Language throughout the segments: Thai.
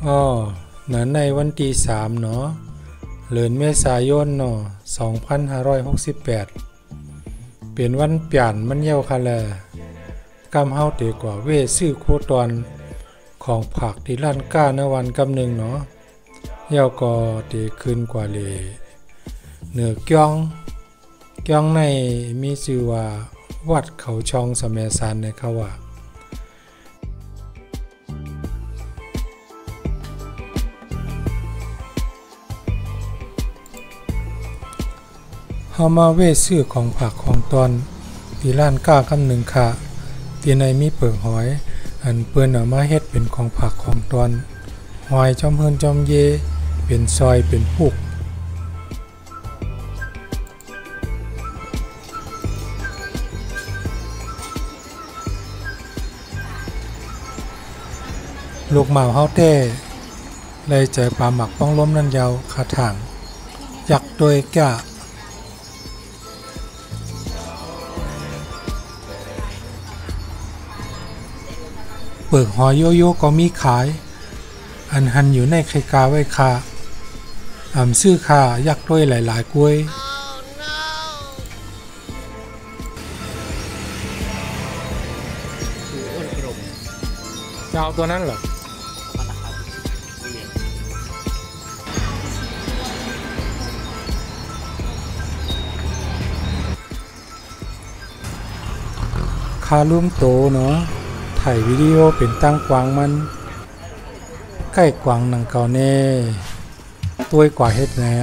อ้อในวันที่3เนาะเดือนเมษายนเนาะ2568เป็นวันเปลี่ยนมันเหี่ยวค่ะแลกำเฮาเตกว่าเวซื้อโคตอนของผักที่ร้านก้าในวันกำหนึ่งเนาะเหี่ยวก็เตขึ้นกว่าเลยเหนือเกียงในมีชื่อว่าวัดเขาช่องสะแมสารนะครับว่าเฮามาเวซื้อของผักของตอนที่ร้านก้ากำหนึ่งค่ะที่ในมีเปิงหอยอันเปิ้นเอามาเฮ็ดเป็นของผักของตอนหอยจอมเฮินจอมเยเป็นซอยเป็นปุกลูกหมาเฮาแต้เลยใจปลาหมักป้องล้มนั่นยาวคาถางยักโดยแก่เปิกหอยโยโย่ก็มีขายอันหันอยู่ในไข่กาไว้คาซื้อคายักด้วยหลายๆกล้วยจะเอาตัวนั้นเหรอคาลุ่มโตเนาะถ่ายวิดีโอเป็นตั้งกวางมันใกล้กวางนังเก่าแน่ตัวกว่าเฮ็ดแหน่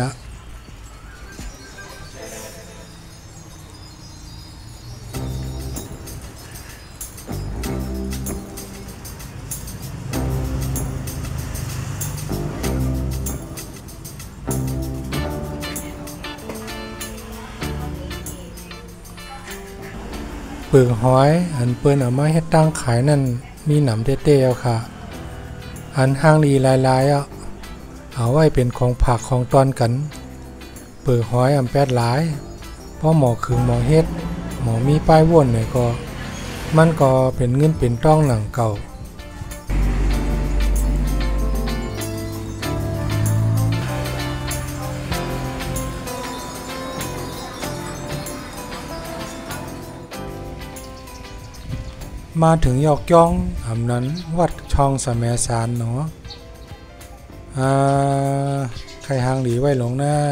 เปลือกหอยอันเปิ้นเอามาเฮ็ดตั้งขายนั่นมีหนำเต้ๆเอาค่ะอันห้างลีลายๆเอาไว้เป็นของผักของตอนกันเปลือกหอยแปดหลายเพราะหมอขึงหมอเฮ็ดหมอมีป้ายวนเนี่ยก็มันก็เป็นเงินเป็นต้องหนังเก่ามาถึงยอกย่องนั้นวัดช่องสะแมสารเนาะใครหางหลีไว้หลงได้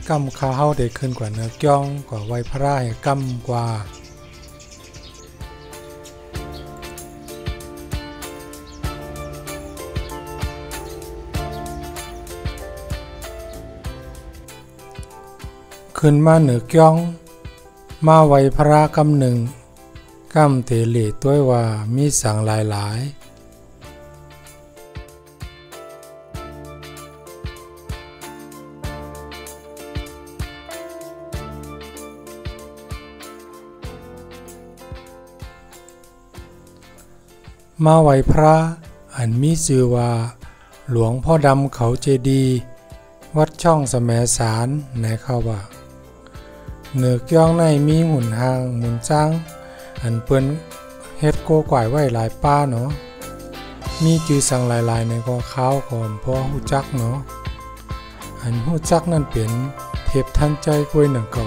กำข้าเฮาได้ขึ้นกว่าเนื้อจ้องกว่าไว้พระให้กำกว่าขึ้นมาเหนือจ้องมาไว้พระกำหนึ่งกำเตเลต้วยว่ามีสั่งหลายมาไหวพระอันมีชื่อว่าหลวงพ่อดำเขาเจดีวัดช่องสะแมสารในเข้าว่าเหนือเกี้ยงในมีหุ่นหางหมุนจ้างอันเปิ้นเฮ็ดโกก่ายไว้หลายป้าเนาะมีจื่อสั่งหลายๆในก็ข้าวก่อนเพราะฮู้จักเนาะอันฮู้จักนั่นเป็นเทพทันใจกล้วยหนังเก่า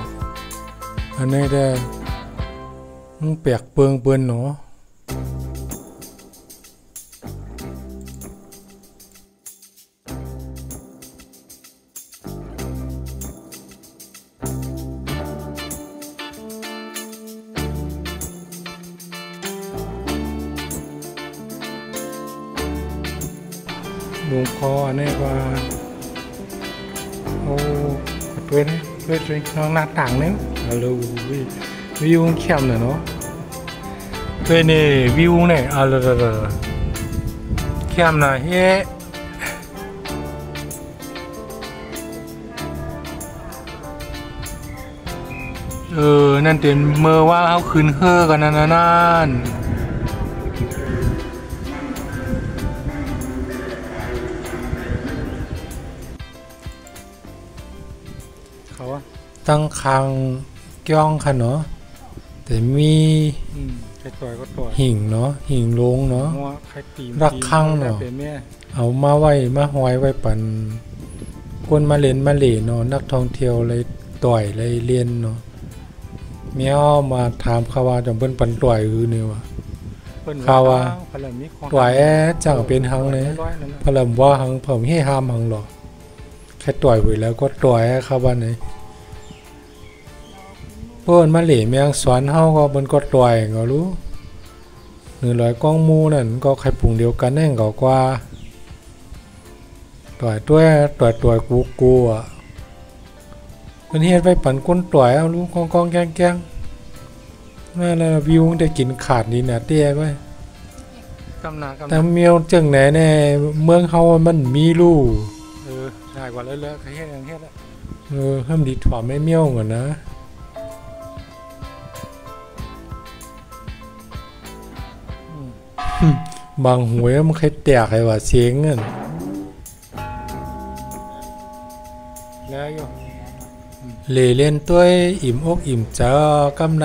อันนี้ได้แปลกเปิงเปิ้นเนาะหลวงพ่อเนี่ยว่าโอ้ด้วยน้องหน้าต่างเนี่ยเราวิวเข้มเนาะด้วยนี่วิวเนี่ยเข้มนะเฮ้นั่นเป็นเมื่อว่าเขาคืนเฮ่อกันนั่นตั้งคาง จ้องค่ะเนาะแต่มี ใครต่อยก็ต่อย หิ่งเนาะหิ่งลงเนาะ งัวใครตีม รักคั่งเนาะ เป็นแม่ เอามาไว้มาห้อยไว้ปันคนมาเล่นมาเหล่เนาะนักท่องเที่ยวเลยต่อยเลยเรียนเนาะเมียมาถามเขาว่าจังเพิ่นปันต่อยคือนี่ว่า เปิ้น ข่าวว่า พลังมีของ ต่อยจังเป็นหังเลย ร้อยนั่นน่ะ พะลำว่าหังผมให้ห้ามหังหรอกแค่ต่อยไว้แล้วก็ต่อยเขาว่าไหนเพิ่นมาเหล่เมียงสอนเฮาก็เพิ่นก็ต่อยก็รู้100กองหมู่นั่นก็ใครปรุงเดียวกันแน่งก็กว่าต่อยตัวกูอ่ะเพิ่นเฮ็ดไว้ปันคนต่อยเอารู้กองๆแกงๆนั่นน่ะวิวได้กินขาดนี่น่ะเตี้ยไว้ กำนากำ แต่ นา เมียวจังไหนแน่เมืองเฮามันมีลู่ ได้กว่าเลยๆใครเฮ็ดอย่างเฮ็ดอ่ะ ห้ามดีถอไม่เมียวก่อนนะ บางหวยมันเคยแตกให้ว่าเสียงนั่น แล้วอยู่ เหล่เล่นตัวอิ่มอกอิ่มใจกำใน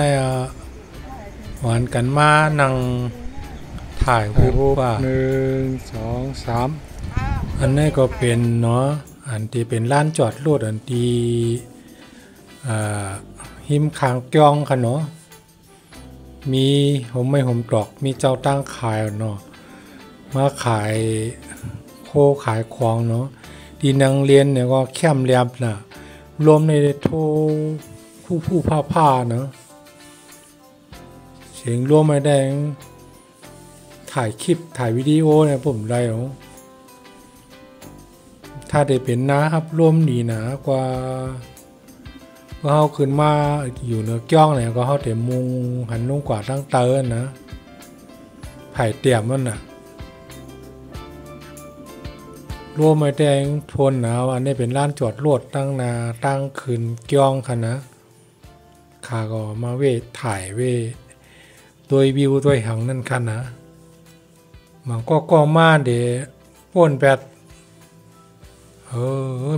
หวานกันมานั่งถ่ายรูปว่า 1 2 3 อันนี้ก็เป็นเนาะอันที่เป็นร้านจอดรถอันที่หิมคางกยองค่ะเนาะมีผมไม่ผมตอกมีเจ้าตั้งขายเนาะมาขายโคขายของเนาะที่นังเรียนเนี่ยก็แคมเรียบน่ะรวมในโทผู้ผ้าเนาะเสียงรวมไม่ได้ถ่ายคลิปถ่ายวิดีโอเนี่ยผมได้เนาะถ้าได้เป็นนะครับร่วมดีนะกว่าก็เฮาขึ้นมาอยู่เหนือก้องเนี่ยก็เฮาแต่มุงหันลงกว่าทั้งเตินนะไผ่เตี่ยมนั่นน่ะร่วมไม่แดงทนนะอันนี้เป็นร้านจอดรถตั้งนาตั้งคืนก้องค่ะนะข้าก็มาเวทถ่ายเวโดยวิวด้วยหังนั่นค่ะนะมันก็มาเดป่นแบด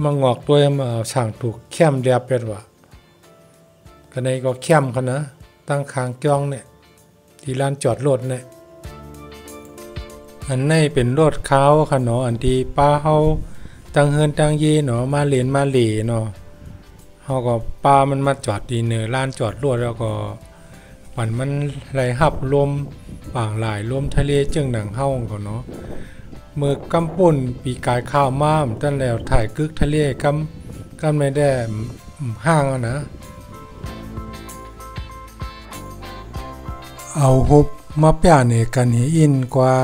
มันงอกตัวมาช่างถูกเข้มเรียบเป็ดว่ะกันในก็เข้มกันนะตั้งคางจ้องเนี่ยที่ร้านจอดรถเนี่ยอันนี้เป็นรถเขาค่ะเนาะอันที่ป้าเฮาตั้งเฮือนตั้งเย่เนาะมาเรียนมาเหล่เนาะเฮาก็ป้ามันมาจอดดีเนอร้านจอดรถแล้วก็มันไหลหับลมป่างหลายลมทะเลจึงหนังเฮาก็เนาะเมื่อกำปุ่นปีกายข้าวม้ามตั้นแล้วถ่ายกึกทะเลกำไม่ได้ห้างนะเอาฮุบมาเปียเนกันให้อินกว่า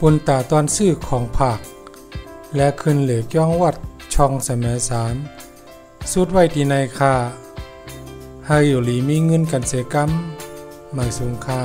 ปุนตาตอนซื้อของผักและขึ้นเหลือย่องวัดช่องสมสารสุดไว้ที่ในค่าให้อยู่หลีมีเงินกันเสกรรมไม่สูงค่า